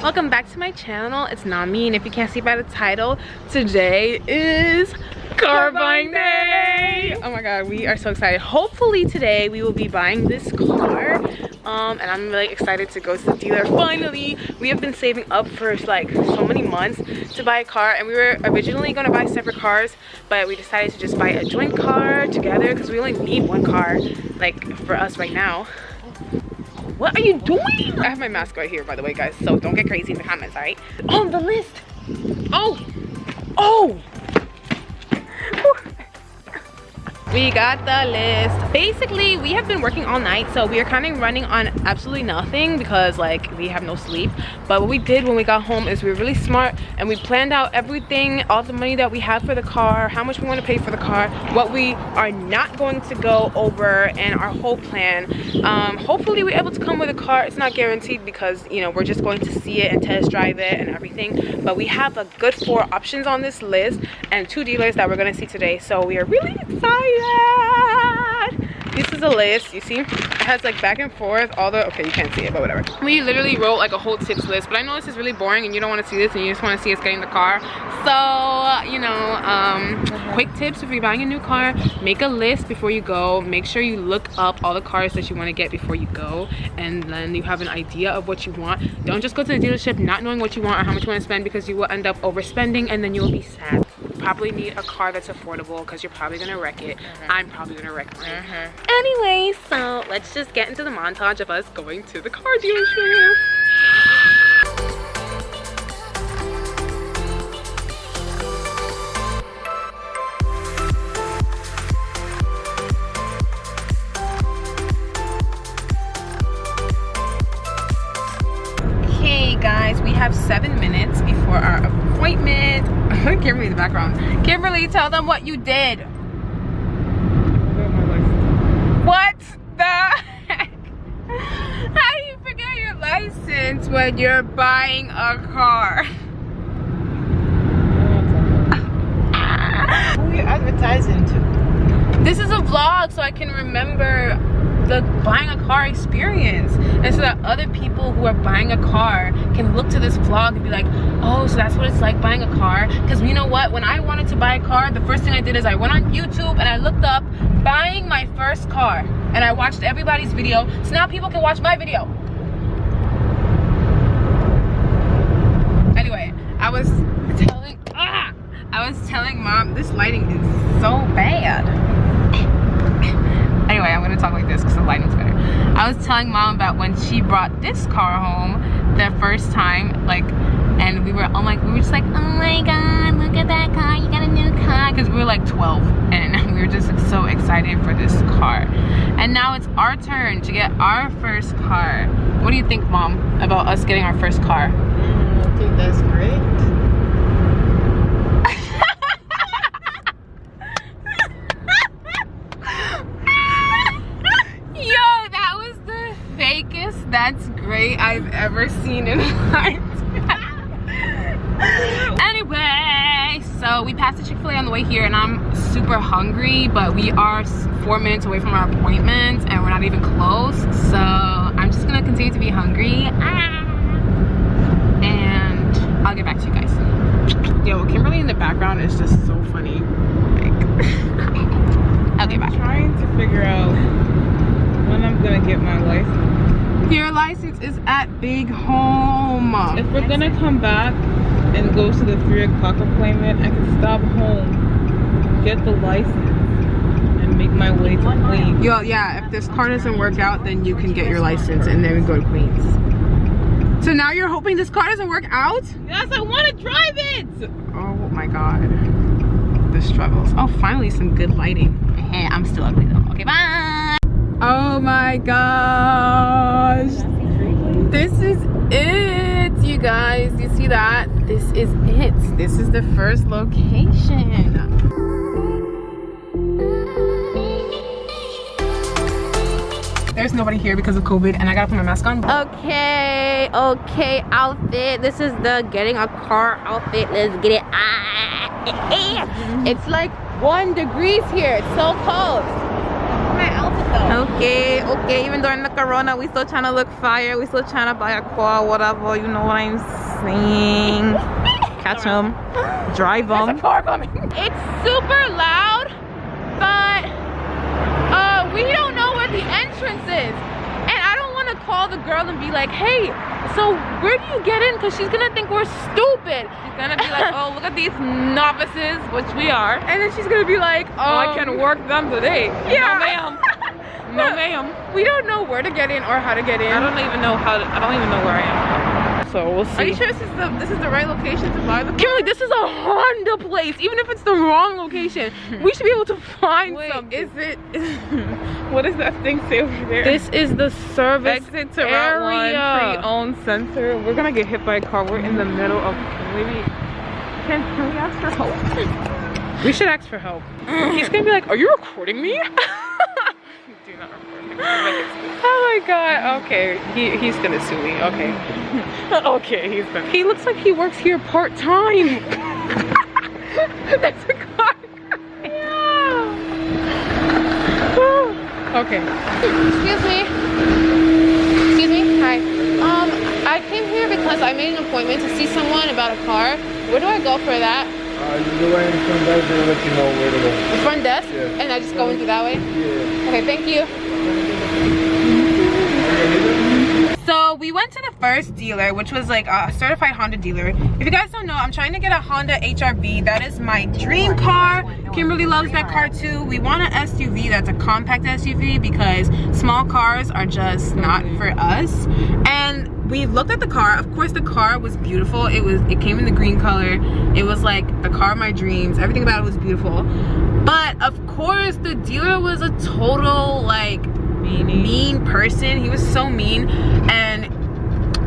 Welcome back to my channel. It's Nami, and if you can't see by the title, today is car buying day. Oh my god, we are so excited. Hopefully today we will be buying this car, and I'm really excited to go to the dealer finally. We have been saving up for like so many months to buy a car, and we were originally going to buy separate cars, but we decided to just buy a joint car together because we only need one car like for us right now. What are you doing? I have my mask right here, by the way, guys, so don't get crazy in the comments, all right? On the list. Oh. We got the list. Basically, we have been working all night, so we are kind of running on absolutely nothing because like we have no sleep. But what we did when we got home is we were really smart and we planned out everything, all the money that we have for the car, how much we want to pay for the car, what we are not going to go over, and our whole plan. Hopefully we're able to come with a car. It's not guaranteed because, you know, we're just going to see it and test drive it and everything. But we have a good 4 options on this list and 2 dealers that we're going to see today. So we are really excited. This is a list, you see, it has like back and forth all the, okay, you can't see it, but whatever. We literally wrote like a whole tips list, but I know this is really boring and you don't want to see this and you just want to see us getting the car. So, you know, quick tips if you're buying a new car: make a list before you go, make sure you look up all the cars that you want to get before you go, and then you have an idea of what you want. Don't just go to the dealership not knowing what you want or how much you want to spend, because you will end up overspending and then you will be sad. Probably need a car that's affordable because you're probably gonna wreck it. I'm probably gonna wreck mine. Anyway, so let's just get into the montage of us going to the car dealership. Okay guys, we have 7 minutes before our appointment. Kimberly in the background. Kimberly, tell them what you did. What the heck? How do you forget your license when you're buying a car? Who are you advertising to? This is a vlog so I can remember the buying a car experience, and so that other people who are buying a car can look to this vlog and be like, oh, so that's what it's like buying a car. Because you know what, when I wanted to buy a car, the first thing I did is I went on YouTube and I looked up buying my first car and I watched everybody's video, so now people can watch my video. Anyway, I was telling mom, this lighting is so bad. Anyway, I'm gonna talk like this because the lighting's better. I was telling mom about when she brought this car home the first time, like, and we were just like, oh my god, look at that car, you got a new car, because we were like 12 and we were just so excited for this car. And now it's our turn to get our first car. What do you think, mom, about us getting our first car? I think that's great. That's great I've ever seen in my life. Anyway, so we passed the Chick-fil-A on the way here and I'm super hungry, but we are 4 minutes away from our appointment and we're not even close, so I'm just gonna continue to be hungry and I'll get back to you guys. Yo, Kimberly in the background is just so funny. Like, okay, bye. I'm trying to figure out when I'm gonna get my license. Your license is at Big Home. If we're gonna come back and go to the 3 o'clock appointment, I can stop home, get the license, and make my way to Queens. Yo, yeah, if this car doesn't work out, then you can get your license and then we go to Queens. So now you're hoping this car doesn't work out? Yes, I want to drive it! Oh my god. The struggles. Oh, finally some good lighting. I'm still ugly though. Okay, bye! Oh my gosh, this is it, you guys. You see that? This is it. This is the first location. There's nobody here because of COVID and I gotta put my mask on. Okay, outfit. This is the getting a car outfit. Let's get it. It's like 1 degree here. It's so cold. My outfit though. Okay, even during the corona, we still trying to look fire. We still trying to buy a car, whatever, you know what I'm saying. Catch them, drive them. There's a car coming. It's super loud, but we don't know where the entrance is. And I don't want to call the girl and be like, hey, so where do you get in? Because she's going to think we're stupid. She's going to be like, oh, look at these novices, which we are. And then she's going to be like, oh, I can work them today. Yeah. No, ma'am. No, ma'am. We don't know where to get in or how to get in. I don't even know where I am. So we'll see. Are you sure this is the right location to buy the car? Kimberly, this is a Honda place. Even if it's the wrong location, we should be able to find something. Is it? What does that thing say over there? This is the service exit to Route 1 pre-owned center. We're gonna get hit by a car. We're in the middle of maybe. Can we ask for help? We should ask for help. He's gonna be like, "Are you recording me?" Do not record me. Oh my god. Okay, he's gonna sue me. Okay. Okay, he's gonna. He looks like he works here part-time. That's a car. Yeah. Okay. Excuse me. Hi. I came here because I made an appointment to see someone about a car. Where do I go for that? You go in front desk, they'll let you know where to go. The front desk? Yeah. And I just go in through that way? Yeah. Okay, thank you. So we went to the first dealer, which was like a certified Honda dealer. If you guys don't know, I'm trying to get a Honda HR-V. That is my dream car. Kimberly loves that car too. We want an SUV that's a compact SUV because small cars are just not for us. And we looked at the car. Of course, the car was beautiful. It came in the green color. It was like the car of my dreams. Everything about it was beautiful. But of course, the dealer was a total like mean person. He was so mean, and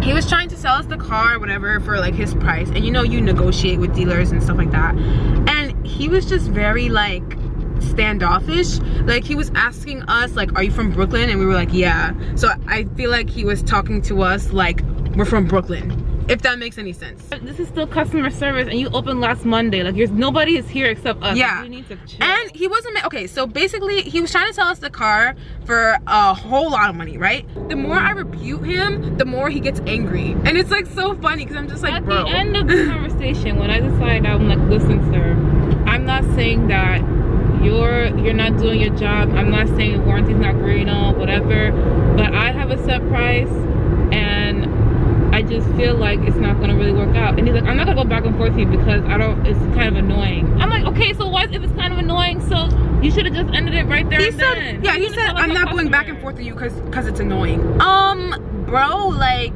he was trying to sell us the car, whatever, for like his price. And you know, you negotiate with dealers and stuff like that. And he was just very like standoffish. Like he was asking us like, are you from Brooklyn? And we were like, yeah. So I feel like he was talking to us like we're from Brooklyn, if that makes any sense. This is still customer service, and you opened last Monday. Like nobody is here except us. Yeah. You need to chill. And he wasn't okay. So basically, he was trying to sell us the car for a whole lot of money, right? The more I rebuke him, the more he gets angry, and it's like so funny because I'm just like, bro. At the end of the conversation, when I decided, I'm like, listen, sir, I'm not saying that you're not doing your job. I'm not saying the warranty's not great and all, whatever. But I have a set price, and I just feel like it's not gonna really work out. And he's like, I'm not gonna go back and forth with you because it's kind of annoying. I'm like, okay, so what if it's kind of annoying? So you should have just ended it right there. He said, yeah, he said, I'm not going back and forth with you because it's annoying. Bro, like,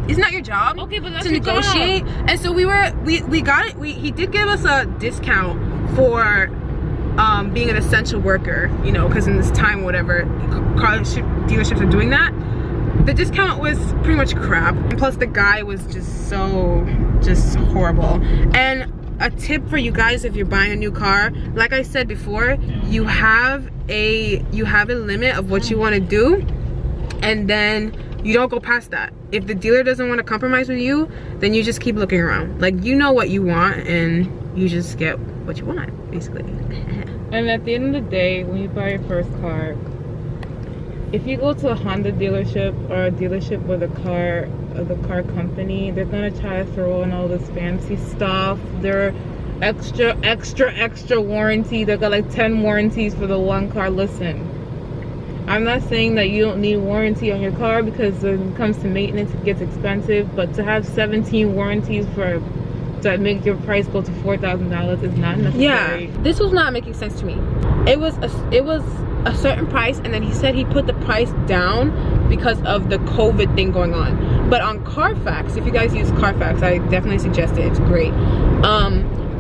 isn't that your job? Okay, but that's to negotiate. Job. And so we got it. He did give us a discount for being an essential worker, you know, because in this time, whatever, car dealerships are doing that. The discount was pretty much crap, and plus the guy was just horrible. And a tip for you guys, if you're buying a new car, like I said before, you have a limit of what you want to do, and then you don't go past that. If the dealer doesn't want to compromise with you, then you just keep looking around. Like, you know what you want, and you just get what you want, basically. And at the end of the day, when you buy your first car, if you go to a Honda dealership or a dealership with a car, the car company, they're gonna try to throw in all this fancy stuff. They're extra warranty. They got like 10 warranties for the one car. Listen, I'm not saying that you don't need warranty on your car, because when it comes to maintenance, it gets expensive. But to have 17 warranties to make your price go to $4,000 is not necessary. Yeah, this was not making sense to me. It was a certain price, and then he said he put the price down because of the COVID thing going on. But on Carfax, if you guys use Carfax, I definitely suggest it. It's great.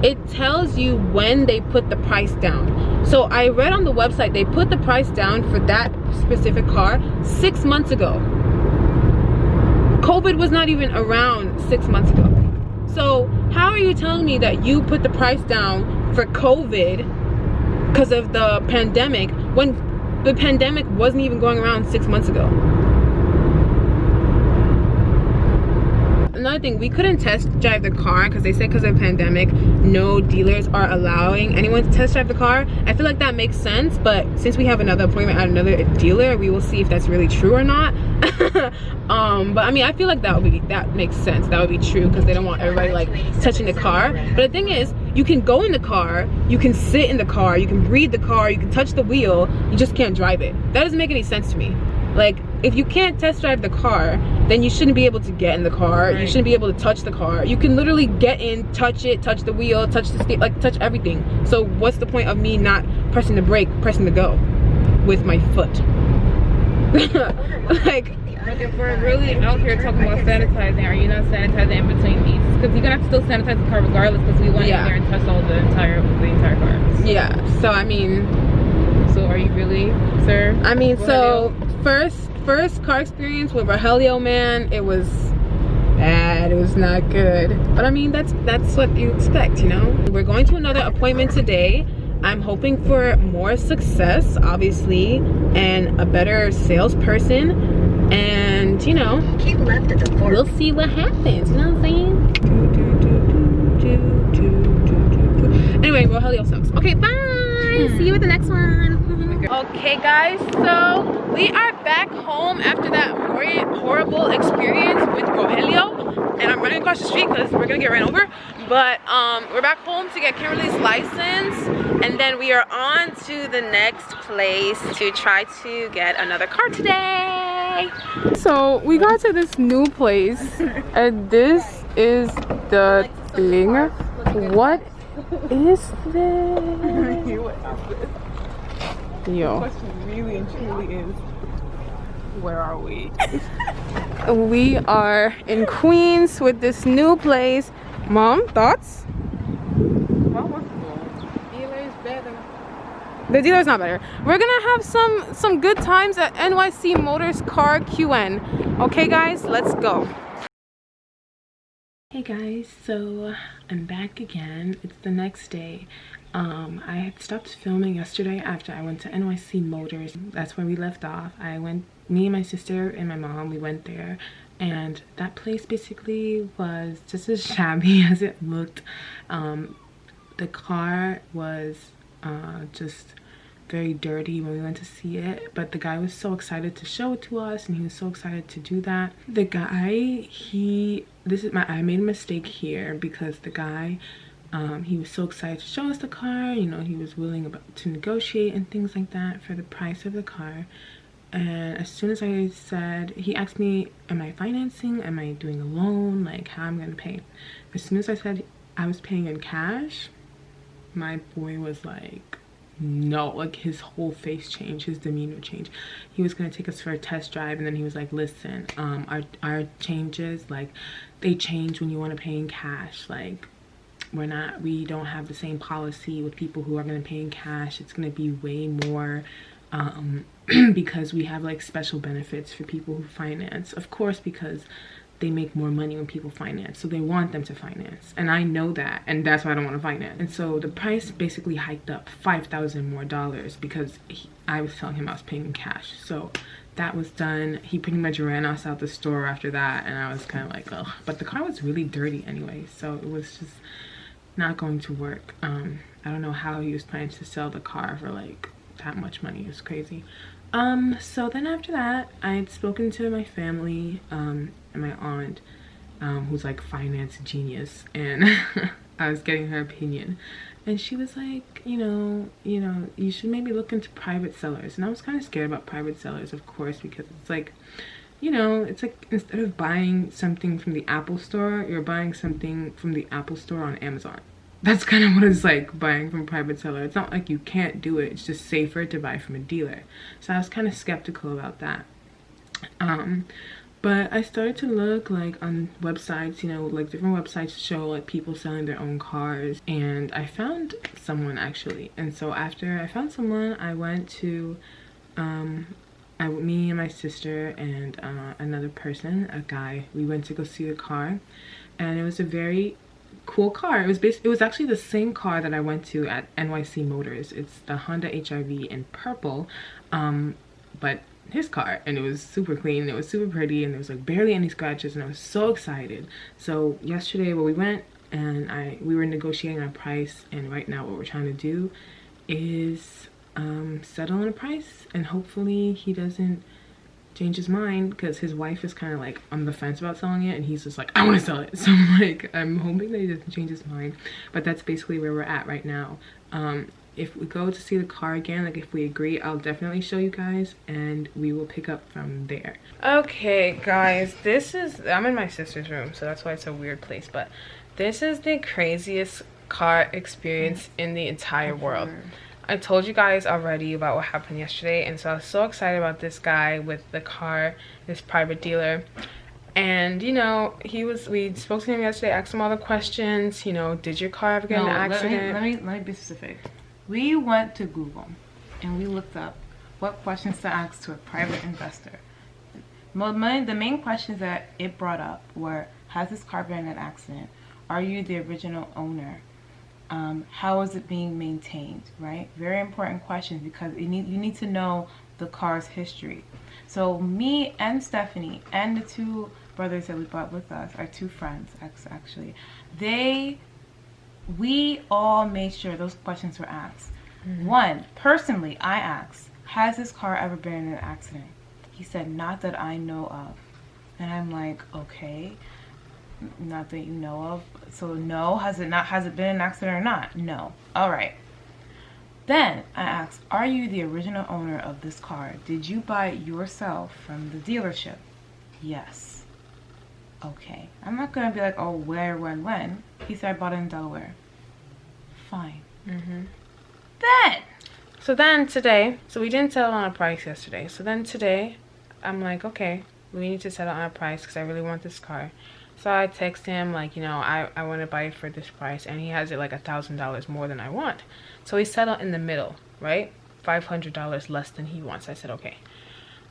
It tells you when they put the price down. So I read on the website they put the price down for that specific car 6 months ago. COVID was not even around 6 months ago. So how are you telling me that you put the price down for COVID because of the pandemic when the pandemic wasn't even going around 6 months ago? another thing, we couldn't test drive the car because they said because of the pandemic, no dealers are allowing anyone to test drive the car. I feel like that makes sense, but since we have another appointment at another dealer, we will see if that's really true or not. But I mean, I feel like that makes sense. That would be true because they don't want everybody like touching the car. But the thing is, you can go in the car, you can sit in the car, you can breathe the car, you can touch the wheel, you just can't drive it. That doesn't make any sense to me. Like, if you can't test drive the car, then you shouldn't be able to get in the car. Right. You shouldn't be able to touch the car. You can literally get in, touch it, touch the wheel, touch the steering, like touch everything. So what's the point of me not pressing the brake, pressing the go with my foot? Like, if we're really out here talking about sanitizing, are you not sanitizing in between these? Because you're gonna have to still sanitize the car regardless, because we went in there and touched all the entire car. So. Yeah. So I mean. So are you really, sir? I mean, so first car experience with Rogelio, man, it was bad. It was not good. But I mean, that's what you expect, you know. We're going to another appointment today. I'm hoping for more success, obviously, and a better salesperson. And you know, keep left at the fork. We'll see what happens. You know what I'm saying? Anyway, Rogelio sucks. Okay, bye. See you at the next one. Okay guys, so we are back home after that horrible experience with Rogelio, and I'm running across the street because we're gonna get ran over. But we're back home to get Kimberly's license, and then we are on to the next place to try to get another car today. So we got to this new place, and this is the thing. What is this? Yo. The question really and truly is, where are we? We are in Queens with this new place. Mom, thoughts? Mom wants to go. Dealer is better. The dealer's not better. We're gonna have some good times at NYC Motors Car QN. Okay guys, let's go. Hey guys, so I'm back again. It's the next day. I had stopped filming yesterday after I went to NYC Motors. That's where we left off. Me and my sister and my mom, we went there, and that place basically was just as shabby as it looked. The car was just very dirty when we went to see it, but the guy was so excited to show it to us, and he was so excited to do that. The guy, I made a mistake here because the guy, he was so excited to show us the car, you know, he was willing to negotiate and things like that for the price of the car. And as soon as I said, he asked me, am I financing, am I doing a loan, like how I'm gonna pay? As soon as I said I was paying in cash, my boy was like, no, like his whole face changed, his demeanor changed. He was gonna take us for a test drive, and then he was like, listen, our changes, like they change when you want to pay in cash. Like we don't have the same policy with people who are going to pay in cash. It's going to be way more because we have like special benefits for people who finance, of course, because they make more money when people finance, so they want them to finance, and I know that, and that's why I don't want to finance. And so the price basically hiked up $5,000 more because I was telling him I was paying in cash. So that was done. He pretty much ran us out the store after that, and I was kind of like, oh, but the car was really dirty anyway, so it was just not going to work. I don't know how he was planning to sell the car for like that much money. It was crazy. So then after that, I had spoken to my family and my aunt, who's like finance genius, and I was getting her opinion, and she was like, you know, you should maybe look into private sellers. And I was kind of scared about private sellers, of course, because it's like, you know, it's like instead of buying something from the Apple store, you're buying something from the Apple store on Amazon. That's kind of what it's like buying from a private seller. It's not like you can't do it, it's just safer to buy from a dealer. So I was kind of skeptical about that. But I started to look like on websites, you know, like different websites show like people selling their own cars, and I found someone actually. And so after I found someone, I went to me and my sister and another person, a guy, we went to go see the car, and it was a very cool car. It was actually the same car that I went to at NYC Motors. It's the Honda HR-V in purple, but his car, and it was super clean, it was super pretty, and there was like barely any scratches, and I was so excited. So yesterday when we went, and we were negotiating our price, and right now what we're trying to do is settle on a price, and hopefully he doesn't change his mind, because his wife is kind of like on the fence about selling it, and he's just like, I want to sell it. So I'm like, I'm hoping that he doesn't change his mind. But that's basically where we're at right now. If we go to see the car again, like if we agree, I'll definitely show you guys, and we will pick up from there. Okay guys, I'm in my sister's room, so that's why it's a weird place, but this is the craziest car experience in the entire world. I told you guys already about what happened yesterday, and so I was so excited about this guy with the car, this private dealer. And you know, we spoke to him yesterday, asked him all the questions, you know, did your car ever get in an accident? Let me be specific. We went to Google and we looked up what questions to ask to a private investor. The main questions that it brought up were, has this car been in an accident? Are you the original owner? How is it being maintained, right? Very important questions, because you need to know the car's history. So me and Stephanie and the two brothers that we brought with us, our two friends actually, we all made sure those questions were asked. One, personally, I asked, has this car ever been in an accident? He said, not that I know of. And I'm like, okay, not that you know of. So no, has it been an accident or not? No. All right. Then I asked, are you the original owner of this car? Did you buy it yourself from the dealership? Yes. Okay. I'm not going to be like, oh, where, when? He said, I bought it in Delaware. Fine. Then today, so we didn't settle on a price yesterday. So then today, I'm like, okay, we need to settle on a price because I really want this car. So I text him like, you know, I want to buy it for this price, and he has it like $1,000 more than I want. So we settled in the middle, right? $500 less than he wants. I said, okay.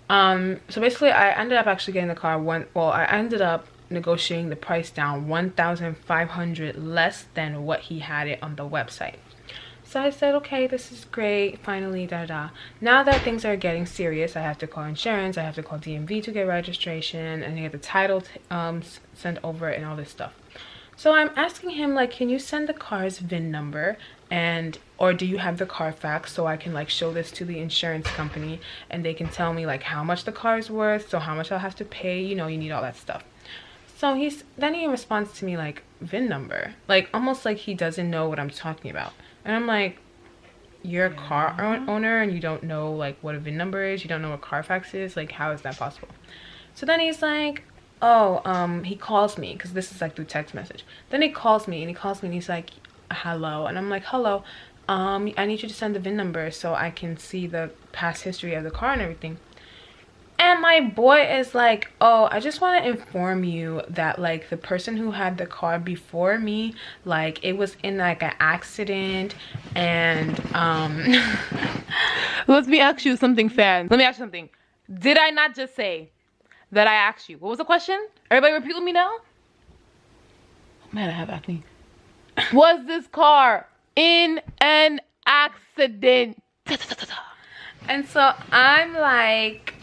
So basically I ended up actually getting the car I ended up negotiating the price down $1,500 less than what he had it on the website. So I said, okay, this is great, finally, da-da. Now that things are getting serious, I have to call insurance, I have to call DMV to get registration, and get the title sent over and all this stuff. So I'm asking him, like, can you send the car's VIN number, or do you have the Carfax so I can like show this to the insurance company and they can tell me like how much the car is worth, so how much I'll have to pay, you know, you need all that stuff. So then he responds to me like, VIN number, like almost like he doesn't know what I'm talking about. And I'm like, you're a car owner and you don't know like what a VIN number is, you don't know what Carfax is, like how is that possible? So then he's like, oh, he calls me, because this is like through text message. Then he calls me and he's like, hello. And I'm like, hello, I need you to send the VIN number so I can see the past history of the car and everything. And my boy is like, oh, I just want to inform you that like the person who had the car before me, like it was in like an accident, and let me ask you something, fan. Let me ask you something. Did I not just say that I asked you? What was the question? Everybody repeat with me now. Oh man, I have acne. Was this car in an accident? And so I'm like,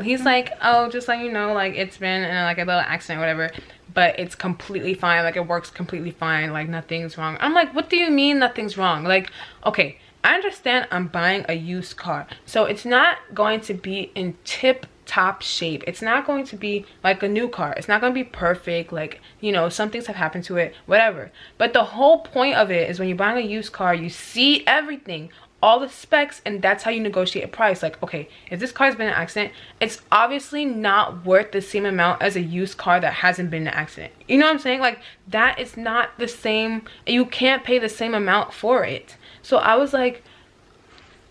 he's like, oh, just like, you know, like it's been in like a little accident or whatever, but it's completely fine, like it works completely fine, like nothing's wrong. I'm like, what do you mean nothing's wrong? Like, okay, I understand I'm buying a used car, so it's not going to be in tip-top shape. It's not going to be like a new car. It's not going to be perfect, like, you know, some things have happened to it, whatever. But the whole point of it is when you're buying a used car, you see everything, all the specs, and that's how you negotiate a price. Like, okay, if this car's been in an accident, it's obviously not worth the same amount as a used car that hasn't been in an accident. You know what I'm saying? Like, that is not the same. You can't pay the same amount for it. So I was like,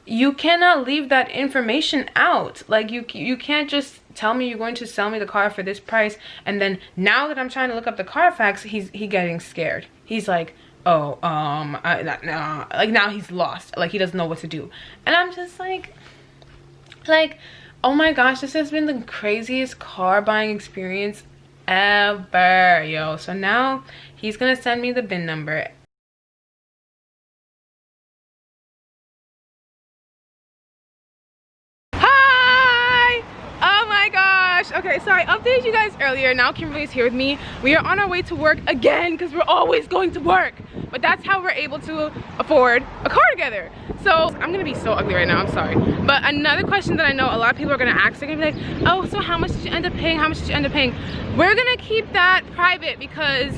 you cannot leave that information out. Like, you can't just tell me you're going to sell me the car for this price, and then now that I'm trying to look up the Carfax, he getting scared. He's like, oh, like now he's lost, like he doesn't know what to do. And I'm just like, oh my gosh, this has been the craziest car buying experience ever, yo. So now he's gonna send me the VIN number. Hi, Okay, so I updated you guys earlier. Now Kimberly's here with me. We are on our way to work again because we're always going to work. But that's how we're able to afford a car together. So I'm gonna be so ugly right now, I'm sorry. But another question that I know a lot of people are gonna ask, they're gonna be like, oh, so how much did you end up paying? How much did you end up paying? We're gonna keep that private because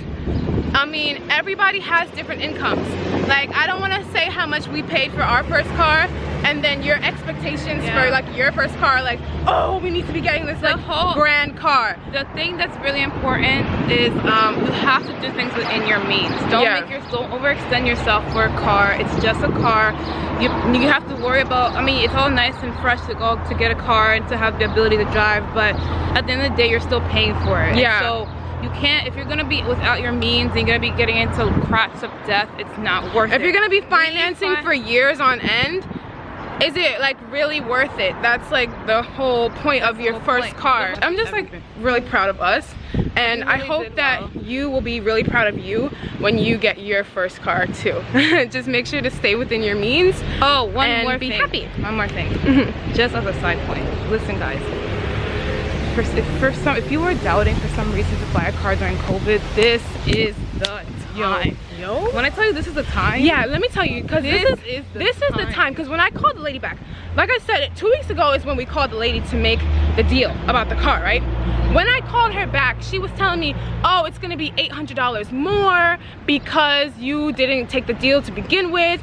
I mean, everybody has different incomes. Like, I don't want to say how much we paid for our first car and then your expectations for like your first car, like, oh, we need to be getting this like grand car. The thing that's really important is you have to do things within your means. Don't overextend yourself for a car. It's just a car. You have to worry about, I mean, it's all nice and fresh to go to get a car and to have the ability to drive, but at the end of the day, you're still paying for it. Yeah. So you can't, if you're gonna be without your means and you're gonna be getting into craps of death, it's not worth it. If you're gonna be financing for years on end, is it like really worth it? That's like the whole point of your first car. I'm just like really proud of us, and I hope that you will be really proud of you when you get your first car too. Just make sure to stay within your means. Oh, one more be thing. Happy. One more thing. Just as a side point. Listen, guys. If you were doubting for some reason to buy a car during COVID, this is the time. Yo. When I tell you this is the time, yeah, let me tell you, because this is the time. Because when I called the lady back, like I said, 2 weeks ago is when we called the lady to make the deal about the car, right? When I called her back, she was telling me, oh, it's gonna be $800 more because you didn't take the deal to begin with,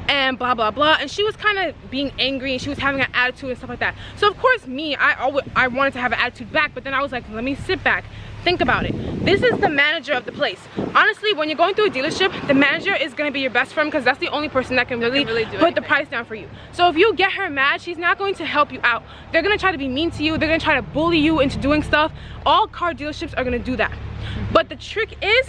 and blah blah blah, and she was kind of being angry and she was having an attitude and stuff like that. So of course I wanted to have an attitude back, but then I was like, let me sit back, think about it. This is the manager of the place. Honestly, when you're going through a dealership, the manager is going to be your best friend because that's the only person that can really put the price down for you. So if you get her mad, she's not going to help you out. They're going to try to be mean to you. They're going to try to bully you into doing stuff. All car dealerships are going to do that. But the trick is,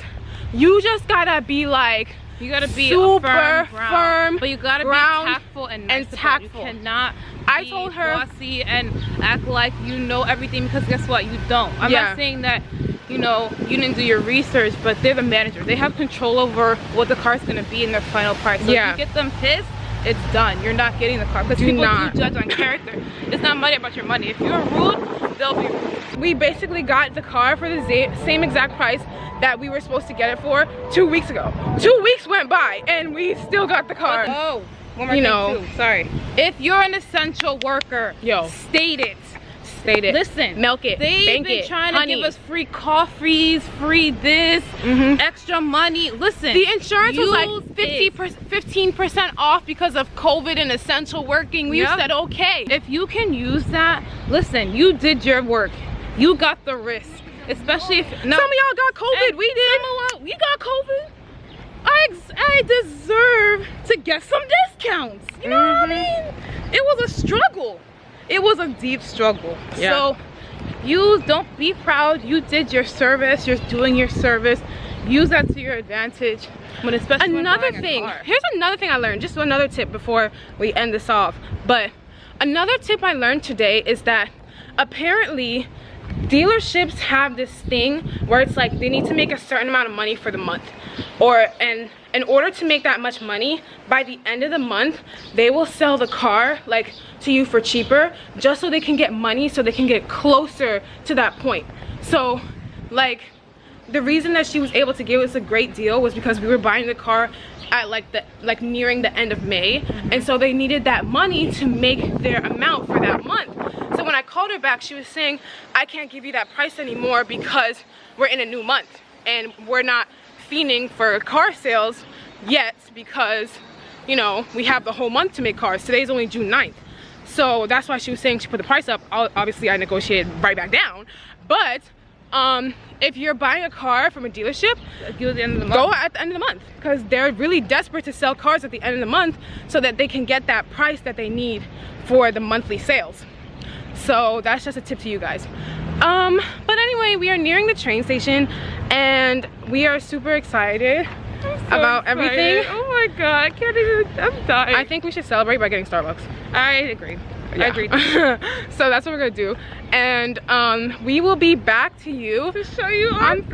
you just gotta be like, you gotta be super firm, but you gotta be tactful and nice. You cannot be bossy and act like you know everything, because guess what? You don't. I'm not saying that, you know, you didn't do your research, but they're the manager. They have control over what the car's gonna be in their final price. So if you get them pissed, it's done. You're not getting the car, because people do judge on character. It's not money about your money. If you're rude, they'll be rude. We basically got the car for the same exact price that we were supposed to get it for 2 weeks ago. 2 weeks went by and we still got the car. Oh, one more thing too. Sorry. If you're an essential worker, state it. State it. Listen, milk it. They've been trying to give us free coffees, free this, extra money. Listen, the insurance was like 15% off because of COVID and essential working. We said okay. If you can use that, listen, you did your work. You got the risk. Especially if some of y'all got COVID. We did. We got COVID. I deserve to get some discounts. You know what I mean? It was a struggle. It was a deep struggle. So you don't be proud. You did your service. You're doing your service. Use that to your advantage. When especially another thing. Here's another thing I learned. Just another tip before we end this off. But another tip I learned today is that apparently dealerships have this thing where it's like they need to make a certain amount of money for the month, and in order to make that much money by the end of the month, they will sell the car like to you for cheaper, just so they can get money, so they can get closer to that point. So like the reason that she was able to give us a great deal was because we were buying the car at like nearing the end of May, and so they needed that money to make their amount for that month. So when I called her back, she was saying, I can't give you that price anymore because we're in a new month and we're not fiending for car sales yet because, you know, we have the whole month to make cars. Today's only June 9th. So that's why she was saying she put the price up. Obviously I negotiated right back down, but if you're buying a car from a dealership, go at the end of the month, because they're really desperate to sell cars at the end of the month so that they can get that price that they need for the monthly sales. So that's just a tip to you guys. But anyway, we are nearing the train station and we are super excited about everything. Oh my god, I can't even, I'm dying. I think we should celebrate by getting Starbucks. I agree. I agree. So that's what we're gonna do, and we will be back to you to show you on Friday.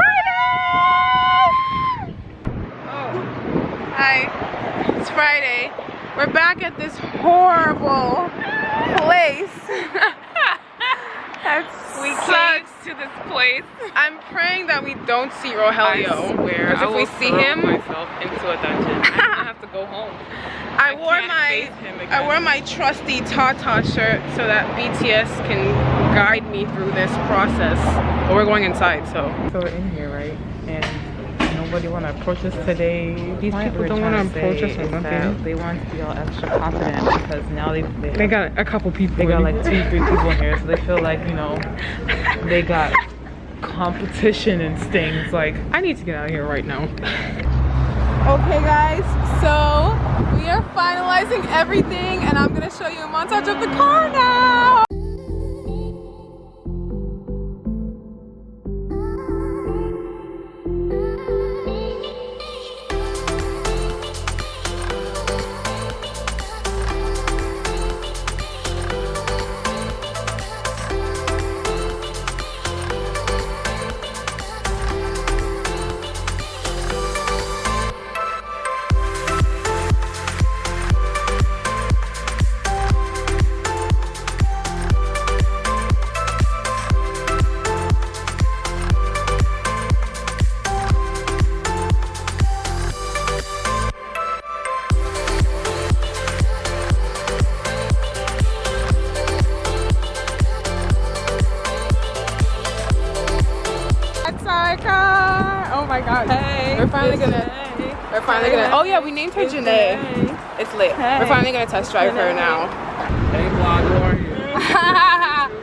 Hi, it's Friday. We're back at this horrible place. We came to this place. I'm praying that we don't see Rogelio. I swear, Because if we see him, myself into a dungeon. I'm gonna have to go home. I wore my trusty Tata shirt so that BTS can guide me through this process. But we're going inside, so we're in here, right? And nobody want to approach us today. These people don't want to approach us or nothing. They want to be all extra confident because now they got a couple people. They got like 2-3 people in here, so they feel like, you know, they got competition instincts. Like, I need to get out of here right now. okay guys, so we are finalizing everything and I'm gonna show you a montage of the car now. Oh my god. Hey. We're finally gonna oh yeah, we named her Janae. It's lit. Hey. We're finally gonna test drive her now. Hey vlog, how are you?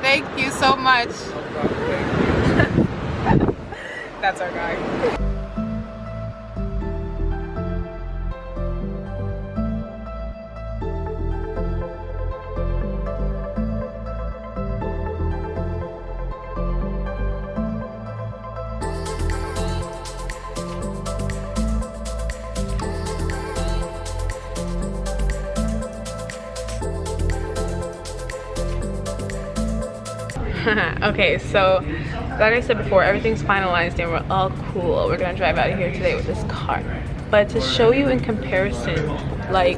Thank you so much. That's our guy. Okay, so like I said before, everything's finalized and we're all cool. We're gonna drive out of here today with this car. But to show you in comparison, like,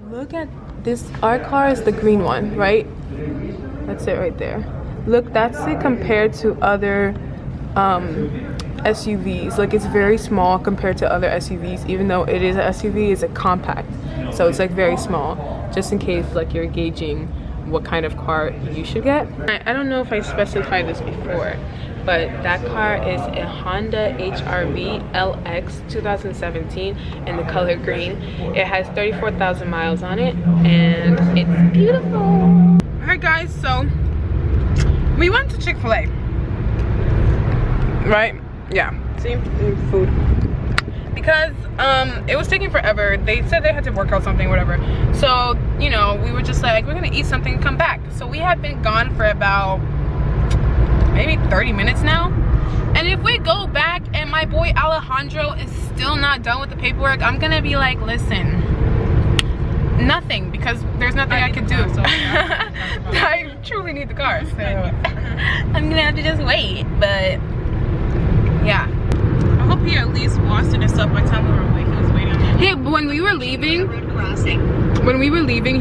look at this. Our car is the green one, right? That's it right there. Look, that's it compared to other SUVs. Like, it's very small compared to other SUVs. Even though it is an SUV, it's a compact, so it's like very small, just in case like you're gauging what kind of car you should get. I don't know if I specified this before, but that car is a Honda HR-V LX 2017 in the color green. It has 34,000 miles on it and it's beautiful. Alright guys, so we went to Chick-fil-A, right? Yeah, see, food. Because it was taking forever. They said they had to work out something, whatever. So, you know, we were just like, we're gonna eat something and come back. So we had been gone for about maybe 30 minutes now. And if we go back and my boy Alejandro is still not done with the paperwork, I'm gonna be like, listen, nothing, because there's nothing I could do. So I truly need the car, so I'm gonna have to just wait. But yeah, I hope he at least washed it and stuff by the time we were away. He was waiting. Yeah, but when we were leaving,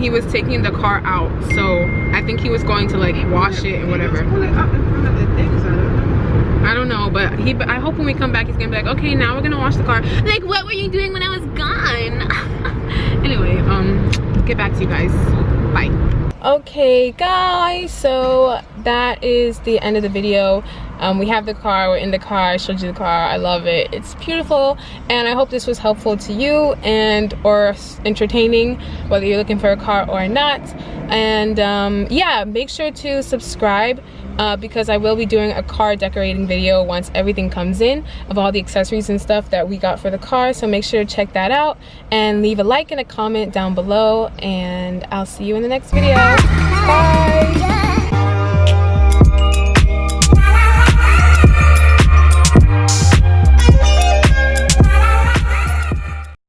he was taking the car out, so I think he was going to like wash it and whatever. I don't know, but I hope when we come back he's gonna be like, okay, now we're gonna wash the car. Like, what were you doing when I was gone? Anyway, get back to you guys. Bye. Okay guys, so that is the end of the video. We have the car, we're in the car, I showed you the car, I love it, it's beautiful, and I hope this was helpful to you and or entertaining, whether you're looking for a car or not. And yeah, make sure to subscribe because I will be doing a car decorating video once everything comes in of all the accessories and stuff that we got for the car. So make sure to check that out and leave a like and a comment down below, and I'll see you in the next video. Bye.